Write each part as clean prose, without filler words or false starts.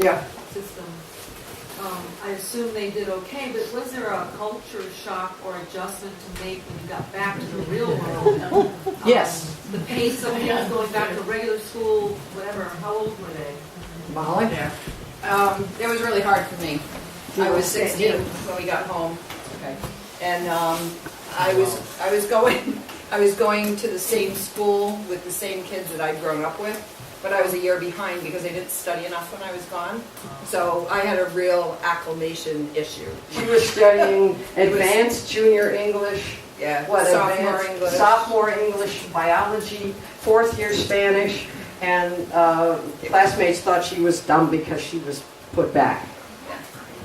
Yeah. system. I assume they did okay, but was there a culture shock or adjustment to make when you got back to the real world? Yes. The pace of kids going back to regular school, whatever. How old were they? Molly? Yeah. It was really hard for me. I was 16 when we got home. Okay. And I was going to the same school with the same kids that I'd grown up with, but I was a year behind because I didn't study enough when I was gone. So I had a real acclimation issue. She was studying advanced junior English. Yeah, Sophomore English. Sophomore English, biology, fourth year Spanish, and classmates thought she was dumb because she was put back.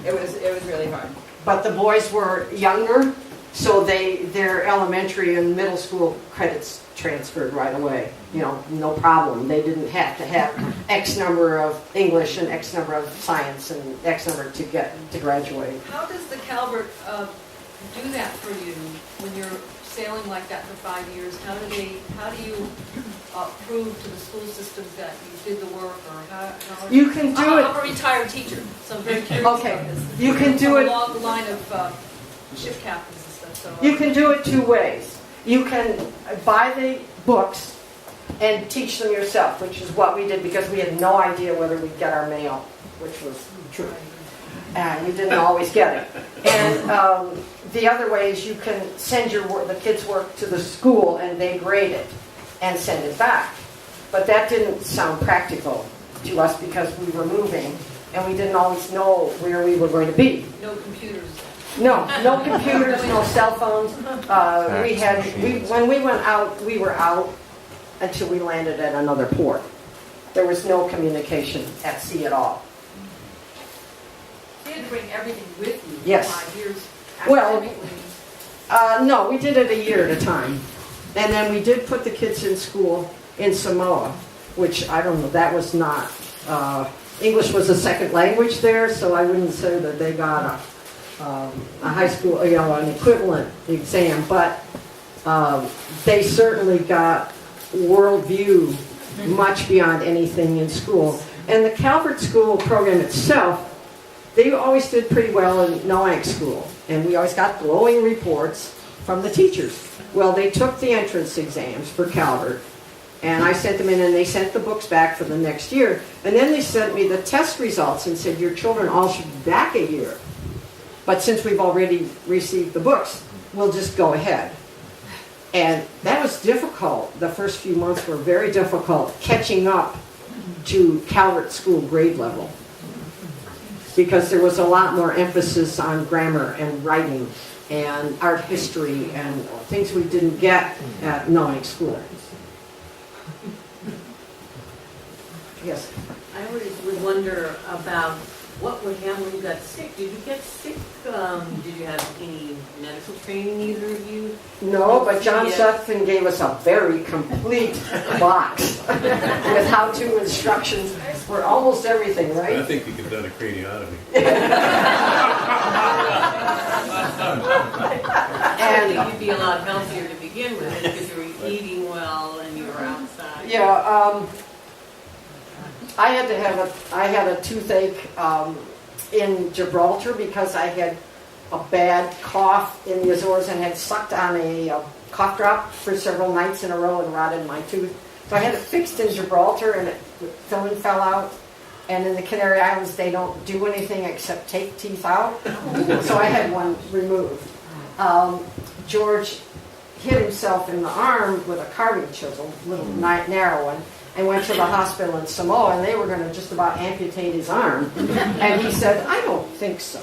Yeah. It was really hard. But the boys were younger, so their elementary and middle school credits transferred right away. You know, no problem. They didn't have to have X number of English and X number of science and X number to graduate. How does the Calvert do that for you when you're sailing like that for 5 years? How do you prove to the school systems that you did the work, or how you can do it? I'm a retired teacher, so I'm very curious Okay, about this. you can do it along the line of ship captains and stuff. So you can do it two ways. You can buy the books and teach them yourself, which is what we did because we had no idea whether we'd get our mail, which was true. And we didn't always get it. And the other way is you can send the kids' work to the school and they grade it and send it back. But that didn't sound practical to us because we were moving and we didn't always know where we were going to be. no computers. No computers, no cell phones. When we went out, we were out until we landed at another port. There was no communication at sea at all. You had to bring everything with you for Yes. 5 years. Well, academically. No, we did it a year at a time. And then we did put the kids in school in Samoa, which I don't know, that was not, English was a second language there, so I wouldn't say that they got a high school, an equivalent exam, but they certainly got worldview much beyond anything in school. And the Calvert School program itself, they always did pretty well in Noank school, and we always got glowing reports from the teachers. Well, they took the entrance exams for Calvert, and I sent them in, and they sent the books back for the next year. And then they sent me the test results and said, your children all should be back a year. But since we've already received the books, we'll just go ahead. And that was difficult. The first few months were very difficult catching up to Calvert school grade level, because there was a lot more emphasis on grammar and writing and art history and things we didn't get at Noank school. Yes? I always would wonder about what would happen when you got sick. Did you get sick? Did you have any medical training, either of you? No, but John Sutphin gave us a very complete box with how-to instructions for almost everything, right? I think you could have done a craniotomy. I think you'd be a lot healthier to begin with because you were eating well and you were outside. Yeah, I had a toothache in Gibraltar because I had a bad cough in the Azores and had sucked on a cough drop for several nights in a row and rotted my tooth. So I had it fixed in Gibraltar, and filling fell out. And in the Canary Islands, they don't do anything except take teeth out. So I had one removed. George hit himself in the arm with a carving chisel, little narrow one, and went to the hospital in Samoa, and they were going to just about amputate his arm. And he said, I don't think so.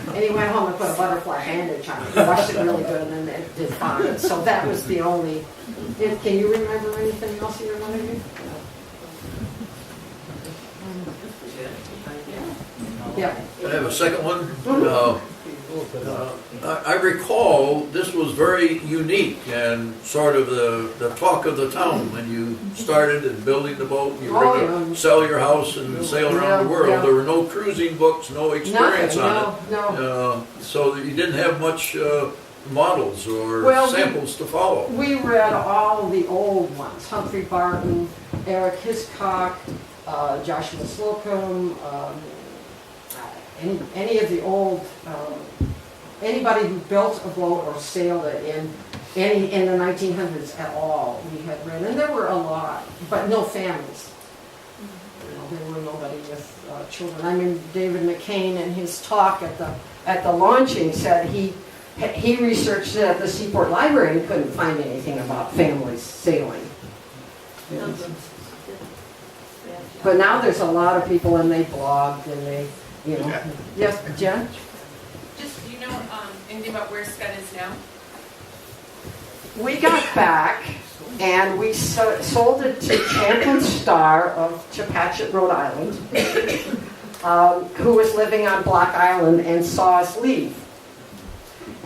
And he went home and put a butterfly bandage on it. He washed it really good, and then it did fine. So that was the only... Can you remember anything else you remember? Yeah. I have a second one. I recall this was very unique and sort of the talk of the town when you started and building the boat. You were going to sell your house and sail around the world. Yeah. There were no cruising books, no experience on it. No. So you didn't have much models or samples to follow. We read all the old ones, Humphrey Barton, Eric Hiscock, Joshua Slocum, any of the old, anybody who built a boat or sailed it in the 1900s at all, we had read, and there were a lot, but no families. You know, there were nobody with children. I mean, David McCain in his talk at the launching said he researched it at the Seaport Library and couldn't find anything about families sailing. But now there's a lot of people, and they blogged, and they, you know. Yes, Jen? Just, do you know anything about where Scud is now? We got back, and we sold it to Champion Star of Chepachet, Rhode Island, who was living on Block Island and saw us leave.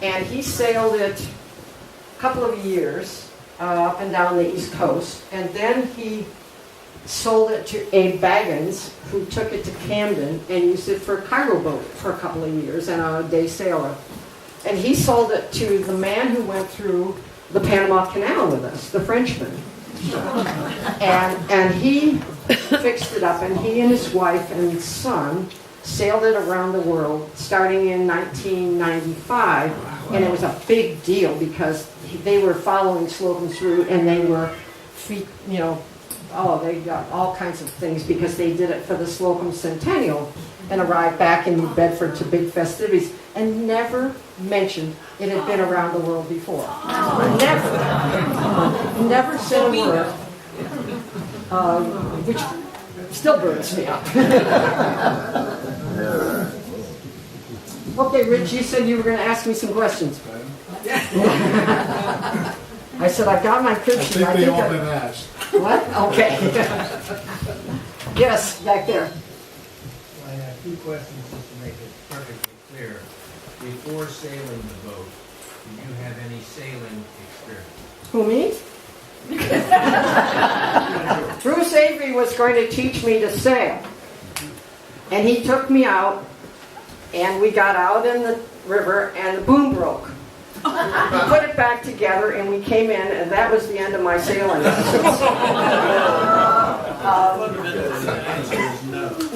And he sailed it a couple of years up and down the East Coast, and then he sold it to Abe Baggins, who took it to Camden and used it for a cargo boat for a couple of years and a day sailor. And he sold it to the man who went through the Panama Canal with us, the Frenchman. And he fixed it up, and he and his wife and son sailed it around the world starting in 1995. And it was a big deal because they were following Slocum's route, and they were, they got all kinds of things because they did it for the Slocum Centennial and arrived back in New Bedford to big festivities and never mentioned it had been around the world before. Never said a word, which still burns me up. Okay, Rich, you said you were going to ask me some questions. I said, I've got my picture. I think they all been asked. What? Okay. Yes, back there. I have two questions just to make it perfectly clear. Before sailing the boat, did you have any sailing experience? Who, me? Bruce Avery was going to teach me to sail. And he took me out, and we got out in the river, and the boom broke. We put it back together, and we came in, and that was the end of my sailing.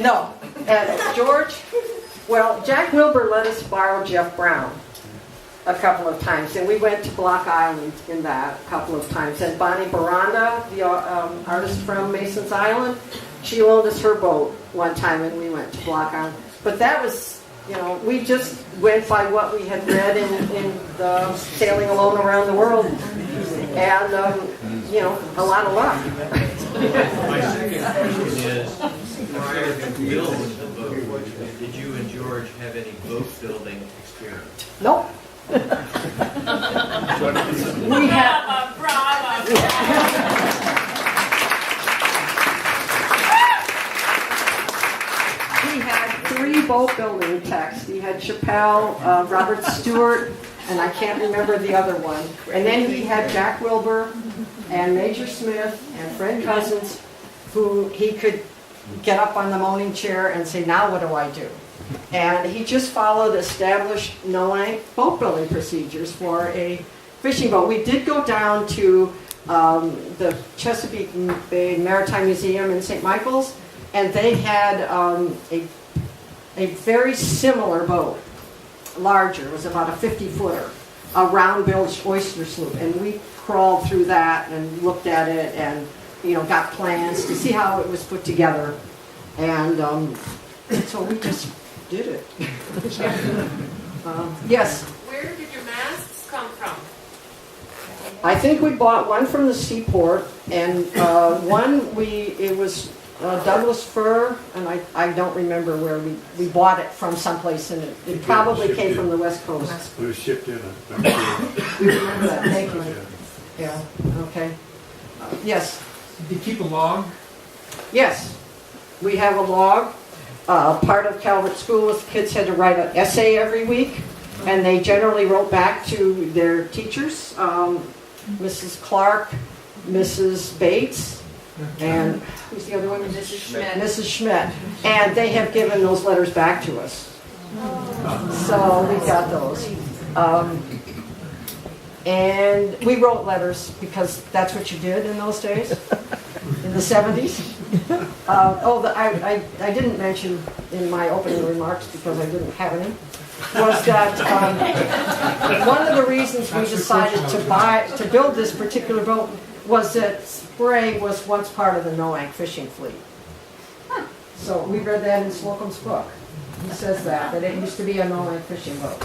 No. George, well, Jack Wilbur let us borrow Jeff Brown a couple of times, and we went to Block Island in that a couple of times. And Bonnie Baranda, the artist from Mason's Island, she loaned us her boat one time, and we went to Block Island. But that was, we just went by what we had read in the Sailing Alone Around the World, and a lot of luck. My second question is, prior to building the boat, did you and George have any boat building experience? Nope. We had. We had 3 boat building techs. We had Chappelle, Robert Stewart, and I can't remember the other one. And then he had Jack Wilbur and Major Smith and Fred Cousins, who he could get up on the moaning chair and say, now what do I do? And he just followed established Noank boat building procedures for a fishing boat. We did go down to the Chesapeake Bay Maritime Museum in St. Michael's, and they had a very similar boat, larger. It was about a 50-footer, a round-bilged oyster sloop, and we crawled through that and looked at it and got plans to see how it was put together, and so we just did it. Yes? Where did your masts come from? I think we bought one from the seaport, and it was Douglas fir, and I don't remember where we bought it from someplace, and it probably came from the West Coast. It was shipped in. You remember that, thank you. Yeah, okay. Yes? Did you keep a log? Yes. We have a log. Part of Calvert School was kids had to write an essay every week, and they generally wrote back to their teachers, Mrs. Clark, Mrs. Bates, and who's the other one? Mrs. Schmidt. Mrs. Schmidt. And they have given those letters back to us. So we got those. And we wrote letters because that's what you did in those days, in the 70s. I didn't mention in my opening remarks, because I didn't have any, was that one of the reasons we decided to build this particular boat was that Spray was once part of the Noank fishing fleet. So we read that in Slocum's book. He says that it used to be a Noank fishing boat.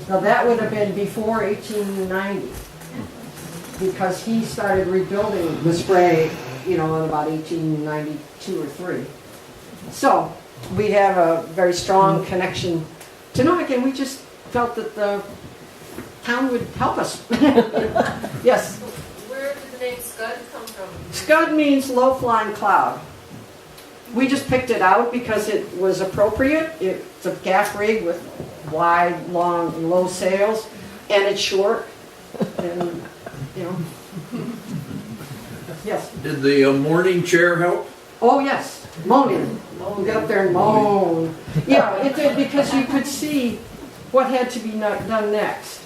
Now that would have been before 1890, because he started rebuilding the Spray, in about 1892 or 3. So we have a very strong connection to Noank, and we just felt that the town would help us. Yes. Where did the name Scud come from? Scud means low-flying cloud. We just picked it out because it was appropriate. It's a gaff rig with wide, long, and low sails, and it's short. And, Yes. Did the morning chair help? Oh, yes. Moaning. Get up there and moan. Yeah, it did, because you could see what had to be done next,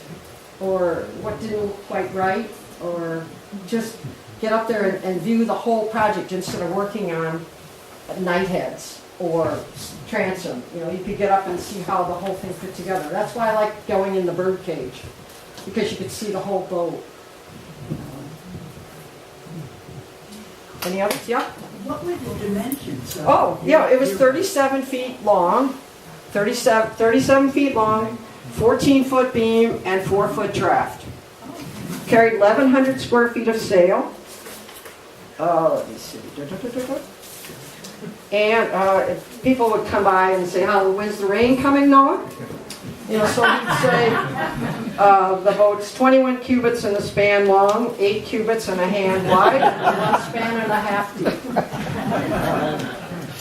or what didn't look quite right, or just get up there and view the whole project instead of working on knightheads or transom. You could get up and see how the whole thing fit together. That's why I like going in the bird cage, because you could see the whole boat. Any others? Yeah? What were the dimensions? Oh, yeah, it was 37 feet long, 37 feet long, 14-foot beam, and 4-foot draft. Carried 1,100 square feet of sail. Let me see. And people would come by and say, when's the rain coming, Noah? So he'd say, the boat's 21 cubits in a span long, 8 cubits and a hand wide, and 1 span and a half deep.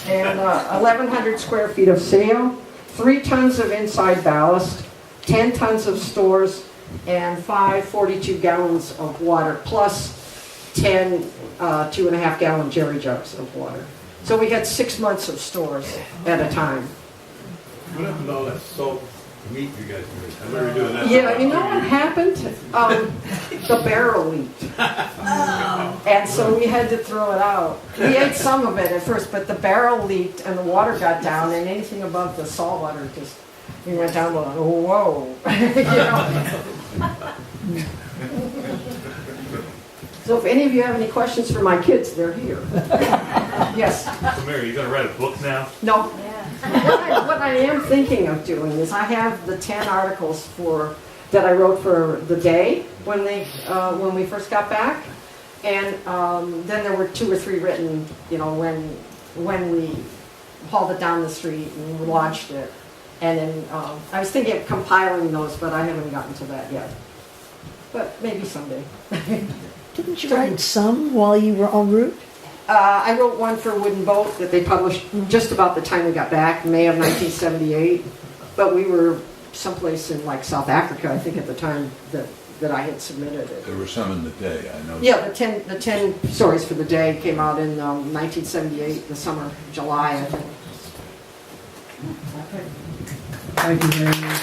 And 1,100 square feet of sail, 3 tons of inside ballast, 10 tons of stores, and 5 42 gallons of water, plus 10 2.5-gallon jerry jugs of water. So we had 6 months of stores at a time. What happened to all that salt meat you guys made? I remember doing that. Yeah, you know what happened? The barrel leaked. And so we had to throw it out. We ate some of it at first, but the barrel leaked and the water got down, and anything above the salt water just, we went down like, oh, whoa. So if any of you have any questions for my kids, they're here. Yes? So Mary, you gonna write a book now? No. What I am thinking of doing is I have the 10 articles that I wrote for the day when we first got back, and then there were 2 or 3 written, when we hauled it down the street and launched it, and then I was thinking of compiling those, but I haven't gotten to that yet. But maybe someday. Didn't you write some while you were en route? I wrote one for Wooden Boat that they published just about the time we got back, May of 1978. But we were someplace in South Africa, I think, at the time that I had submitted it. There were some in the day, I know. Yeah, the 10 stories for the day came out in 1978, the summer, July, I think. Okay. Thank you very much.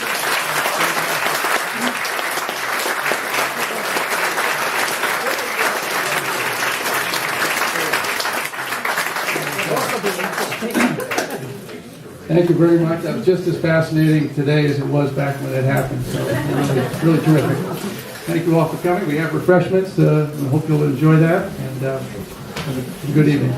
Thank you very much. That was just as fascinating today as it was back when it happened. So really terrific. Thank you all for coming. We have refreshments. I hope you'll enjoy that. And have a good evening.